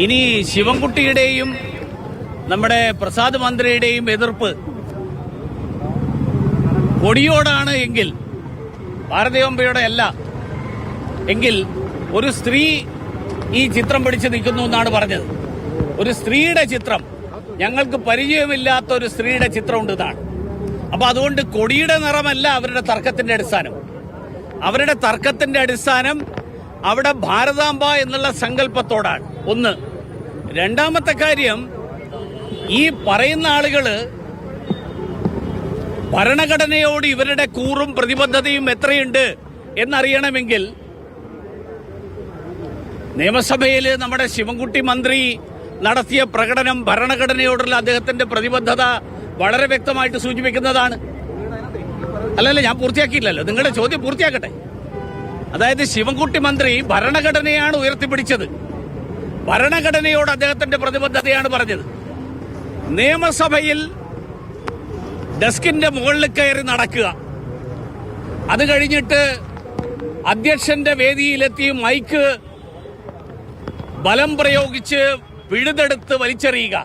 ഇനി ശിവൻകുട്ടിയുടെയും നമ്മുടെ പ്രസാദ് മന്ത്രിയുടെയും എതിർപ്പ് കൊടിയോടാണ് എങ്കിൽ, ഭാരതീയമ്പയുടെ അല്ല എങ്കിൽ, ഒരു സ്ത്രീ ഈ ചിത്രം പിടിച്ച് നിൽക്കുന്നു എന്നാണ് പറഞ്ഞത്. ഒരു സ്ത്രീയുടെ ചിത്രം, ഞങ്ങൾക്ക് പരിചയമില്ലാത്ത ഒരു സ്ത്രീയുടെ ചിത്രം ഉണ്ട് എന്നാണ്. അപ്പൊ അതുകൊണ്ട് കൊടിയുടെ നിറമല്ല അവരുടെ തർക്കത്തിന്റെ അടിസ്ഥാനം. അവരുടെ തർക്കത്തിന്റെ അടിസ്ഥാനം അവിടെ ഭാരതാംബ എന്നുള്ള സങ്കല്പത്തോടാണ്. ഒന്ന്. രണ്ടാമത്തെ കാര്യം, ഈ പറയുന്ന ആളുകള് ഭരണഘടനയോട് ഇവരുടെ കൂറും പ്രതിബദ്ധതയും എത്രയുണ്ട് എന്നറിയണമെങ്കിൽ നിയമസഭയിൽ നമ്മുടെ ശിവൻകുട്ടി മന്ത്രി നടത്തിയ പ്രകടനം ഭരണഘടനയോടുള്ള അദ്ദേഹത്തിന്റെ പ്രതിബദ്ധത വളരെ വ്യക്തമായിട്ട് സൂചിപ്പിക്കുന്നതാണ്. അല്ലല്ല, ഞാൻ പൂർത്തിയാക്കിയില്ലല്ലോ, നിങ്ങളുടെ ചോദ്യം പൂർത്തിയാക്കട്ടെ. അതായത് ശിവൻകുട്ടി മന്ത്രി ഭരണഘടനയാണ് ഉയർത്തിപ്പിടിച്ചത്, ഭരണഘടനയോട് അദ്ദേഹത്തിന്റെ പ്രതിബദ്ധതയാണ് പറഞ്ഞത്. നിയമസഭയിൽ ഡെസ്കിന്റെ മുകളിൽ കയറി നടക്കുക, അത് കഴിഞ്ഞിട്ട് അധ്യക്ഷന്റെ വേദിയിലെത്തി മൈക്ക് ബലം പ്രയോഗിച്ച് പിഴുതെടുത്ത് വലിച്ചെറിയുക,